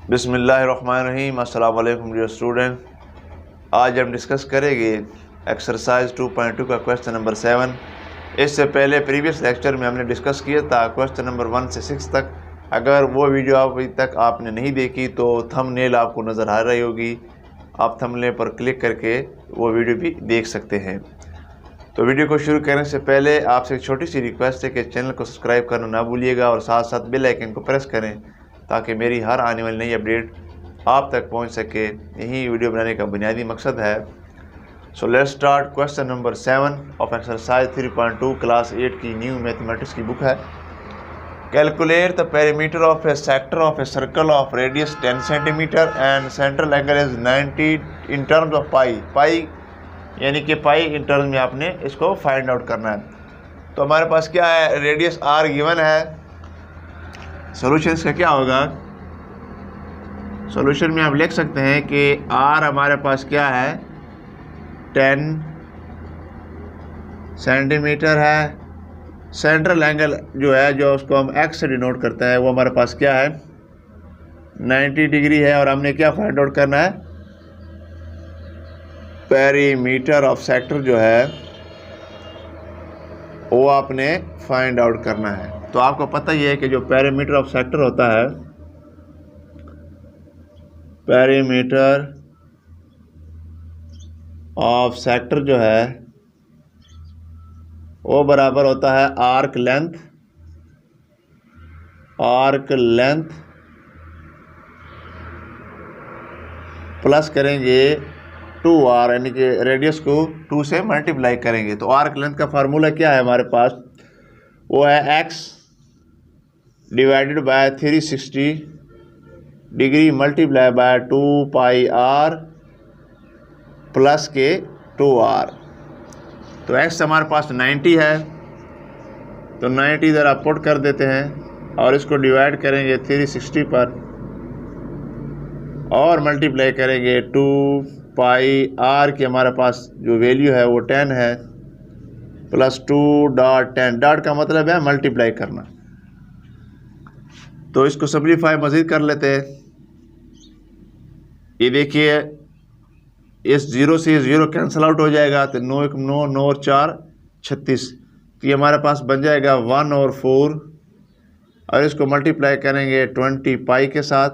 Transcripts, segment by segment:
बिस्मिल्लाहिर्रहमानिर्रहीम। अस्सलाम वालेकुम डियर स्टूडेंट। आज हम डिस्कस करेंगे एक्सरसाइज 2.2 का क्वेश्चन नंबर 7। इससे पहले प्रीवियस लेक्चर में हमने डिस्कस किया था क्वेश्चन नंबर 1 से 6 तक। अगर वो वीडियो अभी तक आपने नहीं देखी तो थंबनेल आपको नज़र आ रही होगी, आप थंबनेल पर क्लिक करके वो वीडियो भी देख सकते हैं। तो वीडियो को शुरू करने से पहले आपसे एक छोटी सी रिक्वेस्ट है कि चैनल को सब्सक्राइब करना ना भूलिएगा और साथ साथ बेल आइकन को प्रेस करें ताकि मेरी हर आने वाली नई अपडेट आप तक पहुंच सके। यही वीडियो बनाने का बुनियादी मकसद है। So let's start. Question number 7 of exercise 3.2 class 8 की न्यू मैथमेटिक्स की बुक है। Calculate the perimeter of a sector of a circle of radius 10 centimetre and central angle is 90 in terms of pi. Pi यानी कि पाई in terms में आपने इसको find out करना है। तो हमारे पास क्या है, रेडियस आर गिवन है। सॉल्यूशन इसका क्या होगा, सॉल्यूशन में आप लिख सकते हैं कि आर हमारे पास क्या है 10 सेंटीमीटर है। सेंट्रल एंगल जो है, जो उसको हम एक्स से डिनोट करते हैं, वो हमारे पास क्या है 90 डिग्री है। और हमने क्या फाइंड आउट करना है, पेरीमीटर ऑफ सेक्टर जो है वो आपने फाइंड आउट करना है। तो आपको पता ही है कि जो पेरीमीटर ऑफ सेक्टर होता है, पेरीमीटर ऑफ सेक्टर जो है वो बराबर होता है आर्क लेंथ प्लस करेंगे 2r, यानी कि रेडियस को 2 से मल्टीप्लाई करेंगे। तो आर्क लेंथ का फार्मूला क्या है हमारे पास, वो है x divided by 360 degree multiply by 2 pi r plus के 2r। तो x हमारे पास 90 है, तो 90 इधर आप पुट कर देते हैं और इसको डिवाइड करेंगे 360 पर और मल्टीप्लाई करेंगे 2 पाई r की हमारे पास जो वैल्यू है वो 10 है, प्लस 2.10। डॉट का मतलब है मल्टीप्लाई करना। तो इसको सिंप्लीफाई मज़ीद कर लेते हैं। ये देखिए, इस 0 से 0 कैंसिल आउट हो जाएगा, तो 9 1 9 9 और 4 36। तो ये हमारे पास बन जाएगा 1 और 4 और इसको मल्टीप्लाई करेंगे 20 पाई के साथ,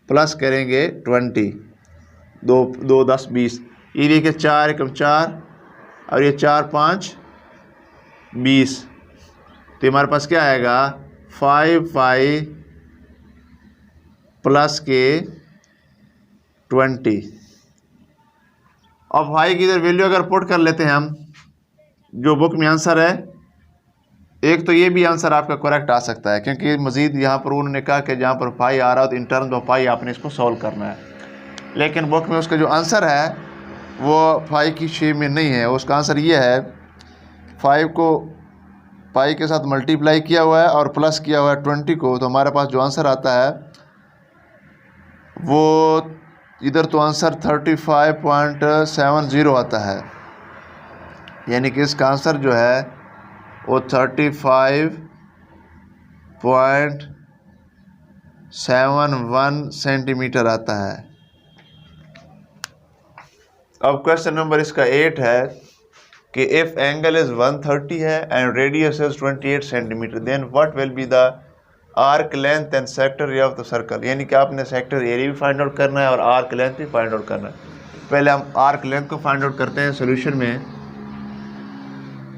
प्लस करेंगे 20 2 10 20। ये देखिए 4 1 4 और ये 4 5 20। तो हमारे पास क्या आएगा 5 पाई प्लस के 20। अब भाई की इधर वैल्यू अगर पुट कर लेते हैं हम, जो बुक में आंसर है, एक तो ये भी आंसर आपका करेक्ट आ सकता है, क्योंकि मज़ीद यहाँ पर उन्होंने कहा कि जहाँ पर पाई आ रहा हो तो इन टर्म्स ऑफ पाई आपने इसको सॉल्व करना है। लेकिन बुक में उसका जो आंसर है वो 5 की शेप में नहीं है। उसका आंसर ये है 5 को पाई के साथ मल्टीप्लाई किया हुआ है और प्लस किया हुआ है 20 को। तो हमारे पास जो आंसर आता है वो इधर तो आंसर 35.70 आता है, यानी कि इसका आंसर जो है वो 35.71 सेंटीमीटर आता है। अब क्वेश्चन नंबर इसका 8 है कि इफ एंगल इज 130 है and radius is 28 centimetre, then what will be the arc length and sector area of the circle. यानी कि आपने सेक्टर एरिया भी फाइंड आउट करना है और आर्क लेंथ भी फाइंड आउट करना है। पहले हम आर्क लेंथ को फाइंड आउट करते हैं। सॉल्यूशन में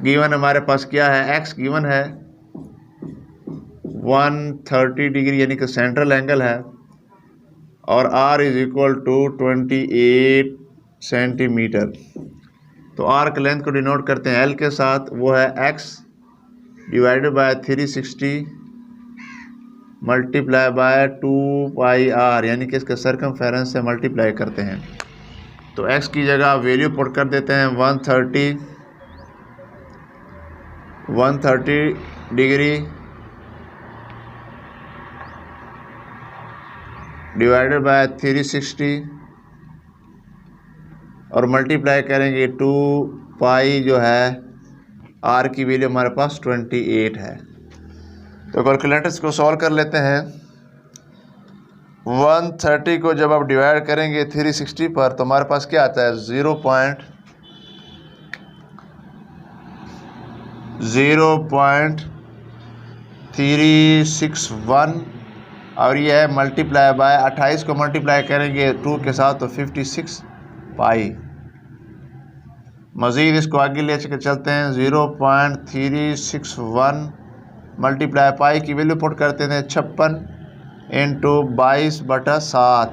गिवन हमारे पास क्या है, x गिवन है 130 डिग्री यानी कि सेंट्रल एंगल है, और r is equal to 28 centimetre. तो आर्क लेंथ को डिनोट करते हैं L के साथ, वो है x divided by 360 multiply by 2 pi r, यानी कि इसके सर्कमफेरेंस से मल्टीप्लाई करते हैं। तो x की जगह वैल्यू पुट कर देते हैं 130 डिग्री डिवाइडेड बाय 360 और मल्टीप्लाई करेंगे 2 पाई, जो है आर की वैल्यू हमारे पास 28 है। तो कैलकुलेटर्स को सॉल्व कर लेते हैं। 130 को जब आप डिवाइड करेंगे 360 पर तो हमारे पास क्या आता है 0.361 और ये है मल्टीप्लाई बाय 28 को मल्टीप्लाई करेंगे 2 के साथ तो 56 पाई। मज़ीद इसको आगे ले चलते हैं 0.361 मल्टीप्लाई पाई की वैल्यू पुट करते थे 56 इंटू 22/7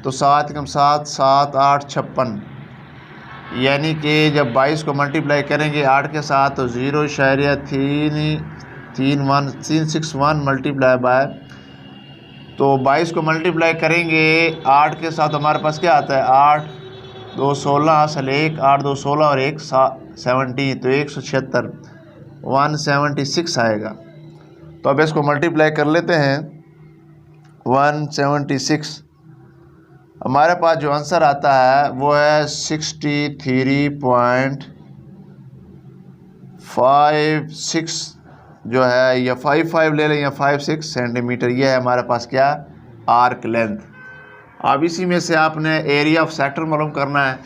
तो 7 कम 7 7 8 56 यानी कि जब 22 को मल्टीप्लाई करेंगे 8 के साथ तो 0.361 मल्टीप्लाई बाय तो 22 को मल्टीप्लाई करेंगे 8 के साथ हमारे पास क्या आता है 8 2 16 असल 1 8 2 16 और 1 70 तो 176 176 आएगा। तो अब इसको मल्टीप्लाई कर लेते हैं 176 हमारे पास जो आंसर आता है वो है 63.56 जो है या 55 ले लें या 56 सेंटीमीटर। ये है हमारे पास क्या आर्क लेंथ। अब इसी में से आपने एरिया ऑफ सेक्टर मालूम करना है।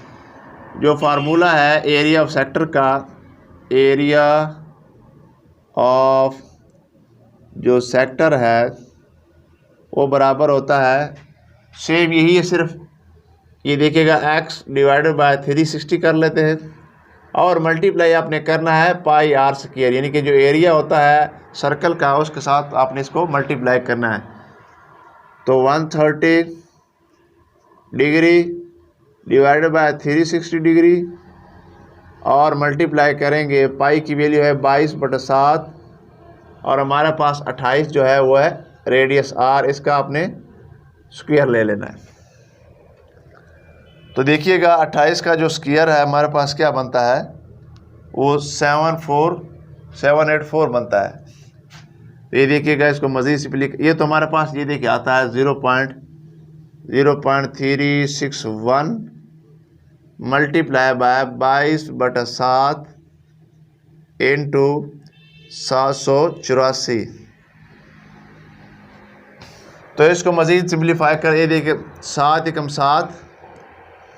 जो फार्मूला है एरिया ऑफ सेक्टर का, एरिया ऑफ जो सेक्टर है वो बराबर होता है सेम यही है, सिर्फ ये देखिएगा x डिवाइडेड बाय 360 कर लेते हैं और मल्टीप्लाई आपने करना है पाई आर स्क्वायर यानी कि जो एरिया होता है सर्कल का उसके साथ आपने इसको मल्टीप्लाई करना है। तो 130 डिग्री डिवाइडेड बाय 360 डिग्री और मल्टीप्लाई करेंगे पाई की वैल्यू है 22/7 और हमारे पास 28 जो है वो है रेडियस आर, इसका आपने स्क्वायर ले लेना है। तो देखिएगा 28 का जो स्क्वायर है हमारे पास क्या बनता है वो 74784 बनता है। तो ये देखिएगा इसको मज़ीद सिंपली ये तो हमारे पास ये देखिए आता है 0.361 मल्टीप्लाई बाय 22/7 इंटू 784। तो इसको मज़ीद सिंप्लीफाई कर ये देखिए 7 एकम 7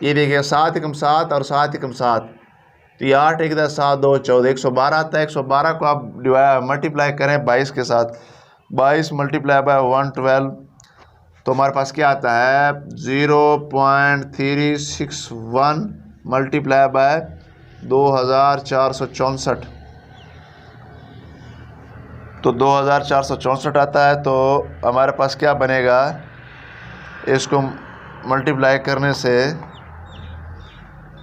ये देखिए 7 एकम 7 और 7 एकम 7 तो ये 8 1 10 7 2 14 112 आता है। 112 को आप मल्टीप्लाई करें 22 के साथ 22 मल्टीप्लाई बाय 112 तो हमारे पास क्या आता है 0.361 मल्टीप्लाई बाय 2464 तो 2464 आता है। तो हमारे पास क्या बनेगा इसको मल्टीप्लाई करने से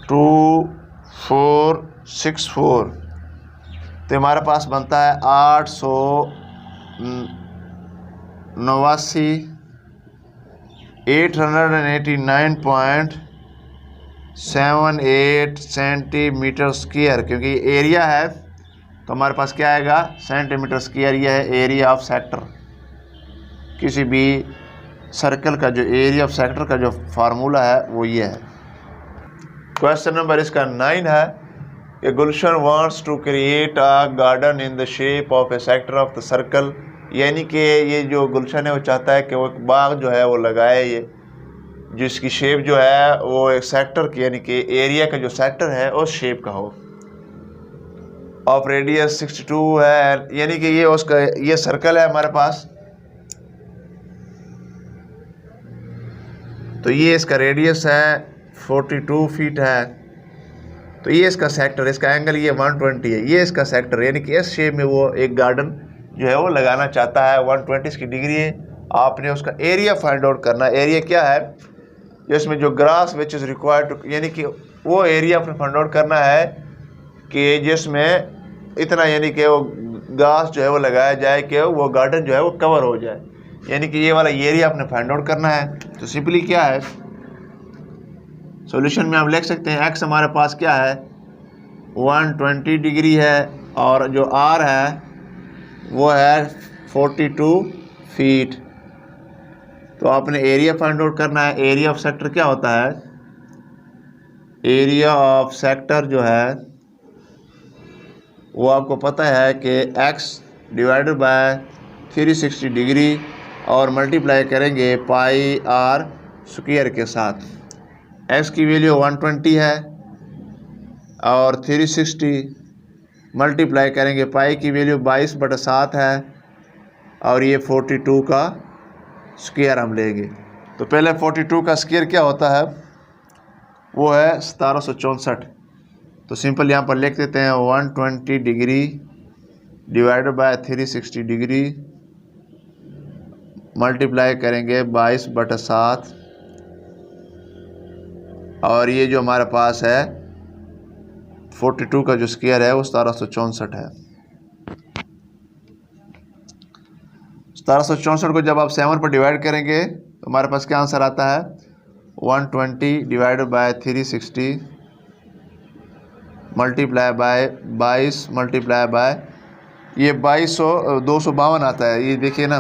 2464 तो हमारे पास बनता है 889.78 सेंटीमीटर स्क्वायर क्योंकि एरिया है तो हमारे पास क्या आएगा सेंटीमीटर स्क्वायर। ये है एरिया ऑफ सेक्टर। किसी भी सर्कल का जो एरिया ऑफ सेक्टर का जो फार्मूला है वो ये है। क्वेश्चन नंबर इसका 9 है कि Gulshan wants to create a garden in the shape of a sector of the circle यानी कि ये जो गुलशन है वो चाहता है कि वो एक बाग जो है वो लगाए ये जिसकी शेप जो है वो एक सेक्टर की यानी कि एरिया का जो सेक्टर है उस शेप का हो। ऑफ रेडियस 62 है यानी कि ये उसका ये सर्कल है हमारे पास तो ये इसका रेडियस है 42 फीट है तो ये इसका सेक्टर इसका एंगल ये 120 है। ये इसका सेक्टर यानी कि इस शेप में वो एक गार्डन जो है वो लगाना चाहता है। 120 की डिग्री है। आपने उसका एरिया फाइंड आउट करना। एरिया क्या है जिसमें जो ग्रास विच इज़ रिक्वायर्ड यानी कि वो एरिया आपने फाइंड आउट करना है कि जिसमें इतना यानी कि वो घास जो है वो लगाया जाए कि वो गार्डन जो है वो कवर हो जाए यानी कि ये वाला एरिया आपने फाइंड आउट करना है। तो सिंपली क्या है सॉल्यूशन में आप लिख सकते हैं एक्स हमारे पास क्या है 120 डिग्री है और जो आर है वो है 42 फीट। तो आपने एरिया फाइंड आउट करना है। एरिया ऑफ सेक्टर क्या होता है एरिया ऑफ सेक्टर जो है वो आपको पता है कि x डिवाइडेड बाय 360 डिग्री और मल्टीप्लाई करेंगे पाई आर स्क्वायर के साथ। एक्स की वैल्यू 120 है और 360 मल्टीप्लाई करेंगे पाई की वैल्यू 22/7 है और ये 42 का स्क्वायर हम लेंगे। तो पहले 42 का स्क्वायर क्या होता है, वो है 1764। तो सिंपल यहाँ पर लिख देते हैं 120 degree divided by 360 degree multiply करेंगे 22/7 और ये जो हमारे पास है 42 का जो स्क्वायर है वो 1764 है। 1764 को जब आप 7 पर डिवाइड करेंगे तो हमारे पास क्या आंसर आता है, 120 divided by 360 multiply bye 22 multiply by ये 252 आता है। ये देखिए ना,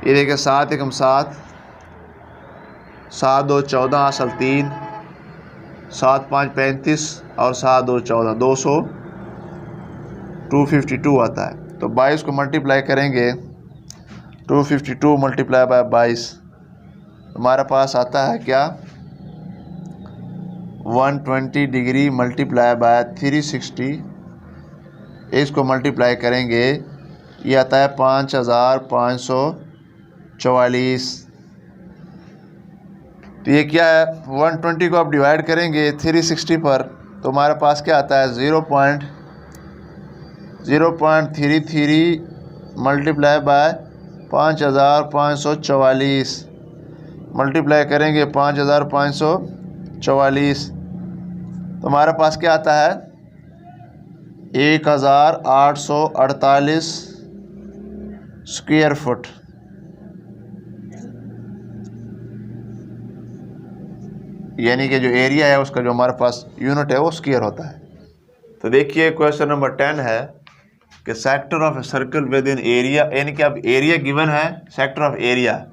ये देखिए 7 एकम 7, 7 2 14 असल 3, 7 5 35 और 7 2 14 252 आता है। तो 22 को मल्टीप्लाई करेंगे 252 मल्टीप्लाई बाय 22 हमारे पास आता है क्या, 120 डिग्री मल्टीप्लाई बाय 360, इसको मल्टीप्लाई करेंगे ये आता है 5544। तो ये क्या है, 120 को आप डिवाइड करेंगे 360 पर तो हमारे पास क्या आता है 0.33 मल्टीप्लाई बाय 5544 मल्टीप्लाई करेंगे 5544 तो हमारे पास क्या आता है 1848 स्क्वायर फुट। यानी कि जो एरिया है उसका जो हमारे पास यूनिट है वो स्क्वायर होता है। तो देखिए क्वेश्चन नंबर 10 है कि sector of a circle with in area, यानी कि अब एरिया गिवन है, सेक्टर ऑफ एरिया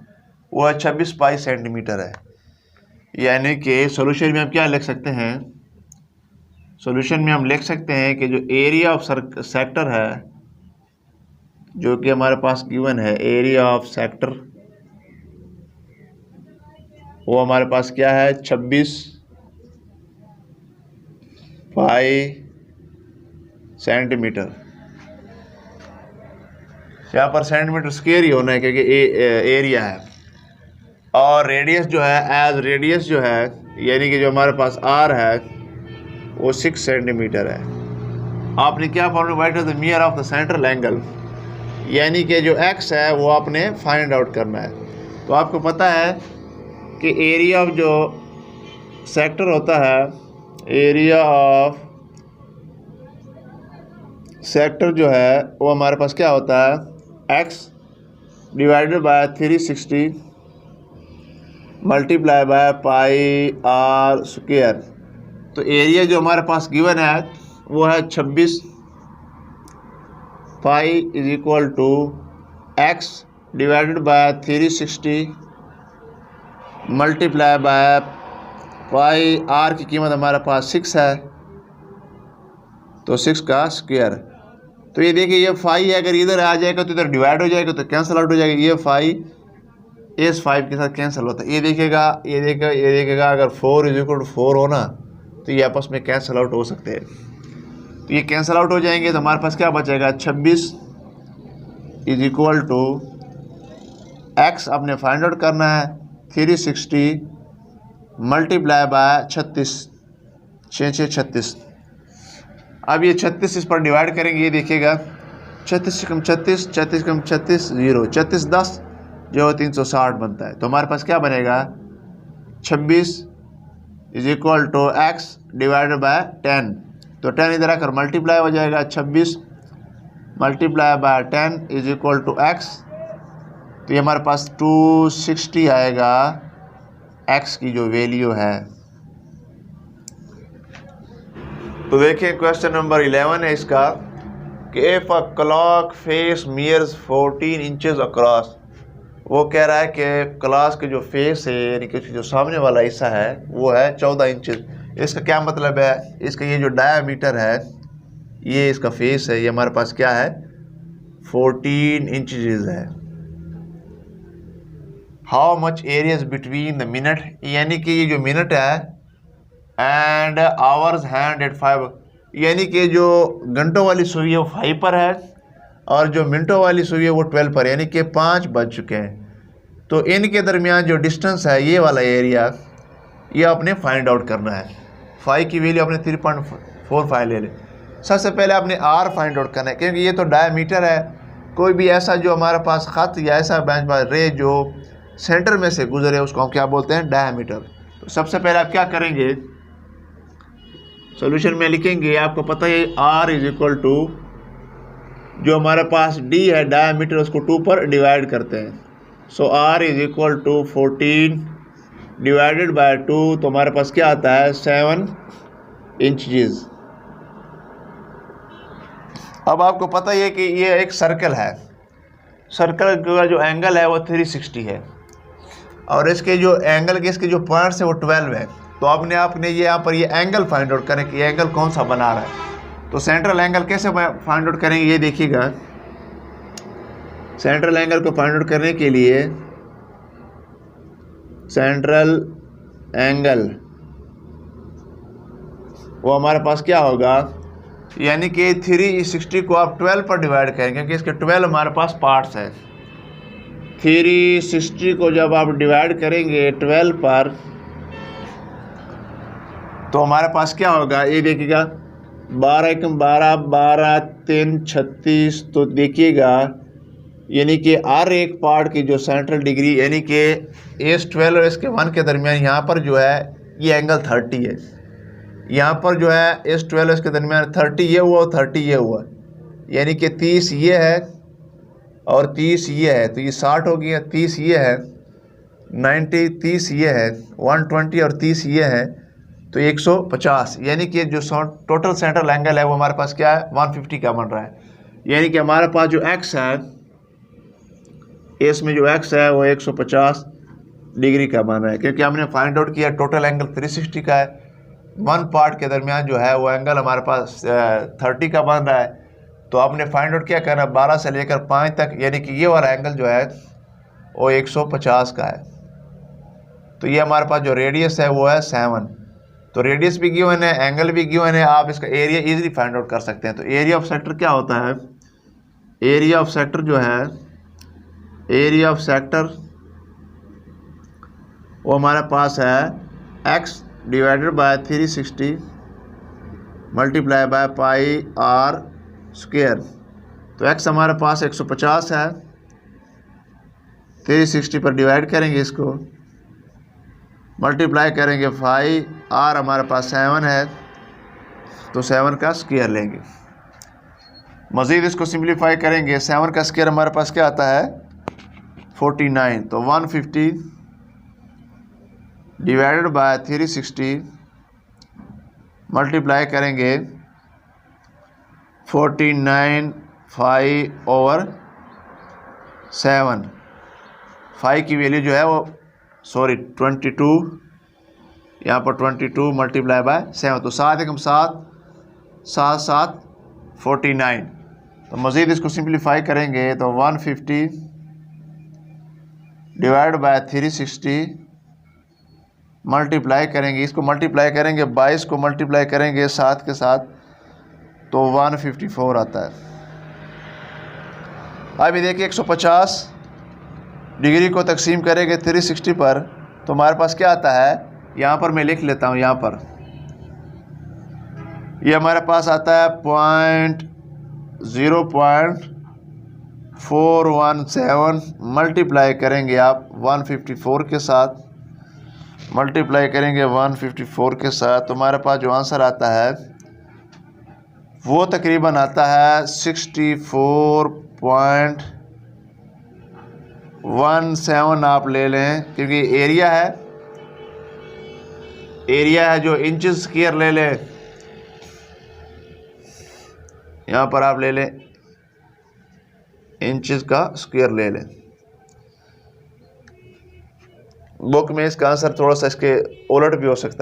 वो है 26 पाई सेंटीमीटर है। यानी कि सॉल्यूशन में हम क्या लिख सकते हैं, सॉल्यूशन में हम लिख सकते हैं कि जो एरिया ऑफ सेक्टर है जो कि हमारे पास गिवन है, एरिया ऑफ सेक्टर वो हमारे पास क्या है 26 पाई सेंटीमीटर। यहाँ पर सेंटीमीटर स्क्वायर ही होना है क्योंकि एरिया है। और रेडियस जो है, एज रेडियस जो है यानी कि जो हमारे पास आर है वो 6 सेंटीमीटर है। आपने क्या formula, what is the mirror of the central angle, यानी कि जो एक्स है वो आपने फाइंड आउट करना है। तो आपको पता है कि एरिया ऑफ जो सेक्टर होता है, एरिया ऑफ सेक्टर जो है वो हमारे पास क्या होता है, x divided by 360 multiply by pi r square. तो एरिया जो हमारे पास गिवन है वो है 26 पाई is equal to x divided by 360 multiply by pi r की कीमत हमारे पास 6 है तो 6 का स्क्वायर। तो ये देखिए ये 5 है, अगर इधर आ जाएगा तो इधर डिवाइड हो जाएगा तो कैंसिल आउट हो जाएगा। ये 5 इस 5 के साथ कैंसिल होता है। ये देखिएगा अगर 4 इज इक्वल टू 4 हो ना तो ये आपस में कैंसिल आउट हो सकते हैं। तो ये कैंसिल आउट हो जाएंगे तो हमारे पास क्या बचेगा, 26 इज इक्वल टू एक्स आपने फाइंड आउट करना है 360 मल्टीप्लाई बाय 36, 6 36। अब ये 36 इस पर डिवाइड करेंगे, ये देखिएगा 36 कम 36, 36 कम 36 0, 36 10 जो 360 बनता है। तो हमारे पास क्या बनेगा 26 is equal to x divided by 10। तो 10 इधर आकर मल्टीप्लाई हो जाएगा, 26 multiply by 10 is equal to x. तो ये हमारे पास 260 आएगा एक्स की जो वैल्यू है। तो देखिए क्वेश्चन नंबर 11 है इसका कि if a clock face Mears 14 inches across. वो कह रहा है कि क्लास के जो फेस है यानी कि जो सामने वाला हिस्सा है वो है 14 इंचेस। इसका क्या मतलब है, इसका ये जो डायामीटर है ये इसका फेस है, ये हमारे पास क्या है 14 इंचेस है। How much areas between the minute, यानी कि ये जो मिनट है एंड आवर्स हैंड एट 5, यानी कि जो घंटों वाली सुई है वो 5 पर है और जो मिनटों वाली सुई है वो 12 पर, यानी कि 5 बज चुके हैं। तो इनके दरमियान जो डिस्टेंस है ये वाला एरिया ये आपने फाइंड आउट करना है। 5 की वैल्यू आपने 3.45 ले लें। सबसे पहले आपने आर फाइंड आउट करना है, क्योंकि ये तो डायमीटर है। कोई भी ऐसा जो हमारे पास ख़त या ऐसा बेंच रे जो सेंटर में से गुजरे उसको हम क्या बोलते हैं, डायमीटर। तो सबसे पहले आप क्या करेंगे, सॉल्यूशन में लिखेंगे, आपको पता है आर इज इक्वल टू जो हमारे पास डी है डायमीटर उसको 2 पर डिवाइड करते हैं। So R is equal to 14 divided by 2, तो हमारे पास क्या आता है 7 इंचेस। अब आपको पता ही है कि ये एक सर्कल है, सर्कल का जो एंगल है वो 360 है और इसके जो एंगल के इसके जो पॉइंट्स है वो 12 है। तो आपने ये यहाँ पर ये एंगल फाइंड आउट करें कि ये एंगल कौन सा बना रहा है। तो सेंट्रल एंगल कैसे फाइंड आउट करेंगे, ये देखिएगा। सेंट्रल एंगल को फाइंड आउट करने के लिए सेंट्रल एंगल वो हमारे पास क्या होगा, यानी कि 360 को आप 12 पर डिवाइड करेंगे क्योंकि इसके 12 हमारे पास पार्ट्स हैं। 360 को जब आप डिवाइड करेंगे 12 पर तो हमारे पास क्या होगा, ये देखिएगा 12 एकम 12, 12 3 36। तो देखिएगा यानी कि हर एक पार्ट की जो सेंट्रल डिग्री यानी कि S12 और इसके 1 के दरमियान यहाँ पर जो है ये एंगल 30 है। यहाँ पर जो है S12 और इसके दरमियान 30 ये हुआ और 30 ये हुआ, यानी कि 30 ये है और 30 ये है, तो ये 60 हो गया। 30 ये है 90, 30 ये है 120 और 30 ये है तो 150, यानी कि जो टोटल सेंट्रल एंगल है वो हमारे पास क्या है 150 का बन रहा है। यानी कि हमारे पास जो x है इसमें जो x है वो 150 डिग्री का बन रहा है, क्योंकि हमने फाइंड आउट किया टोटल एंगल 360 का है। 1 पार्ट के दरमियान जो है वो एंगल हमारे पास 30 का बन रहा है। तो आपने फाइंड आउट क्या करना, 12 से लेकर 5 तक, यानी कि ये वाला एंगल जो है वो 150 का है। तो ये हमारे पास जो रेडियस है वो है 7। तो रेडियस भी गिवन है, एंगल भी गिवन है, आप इसका एरिया इजीली फाइंड आउट कर सकते हैं। तो एरिया ऑफ सेक्टर क्या होता है, एरिया ऑफ सेक्टर जो है, एरिया ऑफ सेक्टर वो हमारे पास है x divided by 360 multiply by pi r square. तो x हमारे पास 150 है, 360 पर डिवाइड करेंगे, इसको मल्टीप्लाई करेंगे 5, आर हमारे पास 7 है तो 7 का स्क्वायर लेंगे। मज़ीद इसको सिंप्लीफाई करेंगे, 7 का स्क्वायर हमारे पास क्या आता है 49। तो 150 डिवाइडेड बाय 360 मल्टीप्लाई करेंगे 49 5 ओवर 7। 5 की वैल्यू जो है वो 22, यहाँ पर 22 मल्टीप्लाई बाय 7, तो 7 एकम 7, 7 7 49। तो मज़ीद इसको सिंप्लीफाई करेंगे तो 150 डिवाइड बाय 360 मल्टीप्लाई करेंगे, इसको मल्टीप्लाई करेंगे 22 को मल्टीप्लाई करेंगे 7 के साथ तो 154 आता है। अभी देखिए 150 डिग्री को तकसीम करेंगे 360 पर तो हमारे पास क्या आता है, यहाँ पर मैं लिख लेता हूँ, यहाँ पर ये हमारे पास आता है 0.417 मल्टीप्लाई करेंगे आप 154 के साथ, मल्टीप्लाई करेंगे 154 के साथ तो हमारे पास जो आंसर आता है वो तकरीबन आता है 64.17 आप ले लें, क्योंकि एरिया है जो इंचेस स्क्वायर ले लें, यहाँ पर आप ले लें इंचेस का स्क्वायर ले लें। बुक में इसका आंसर थोड़ा सा इसके उलट भी हो सकता है।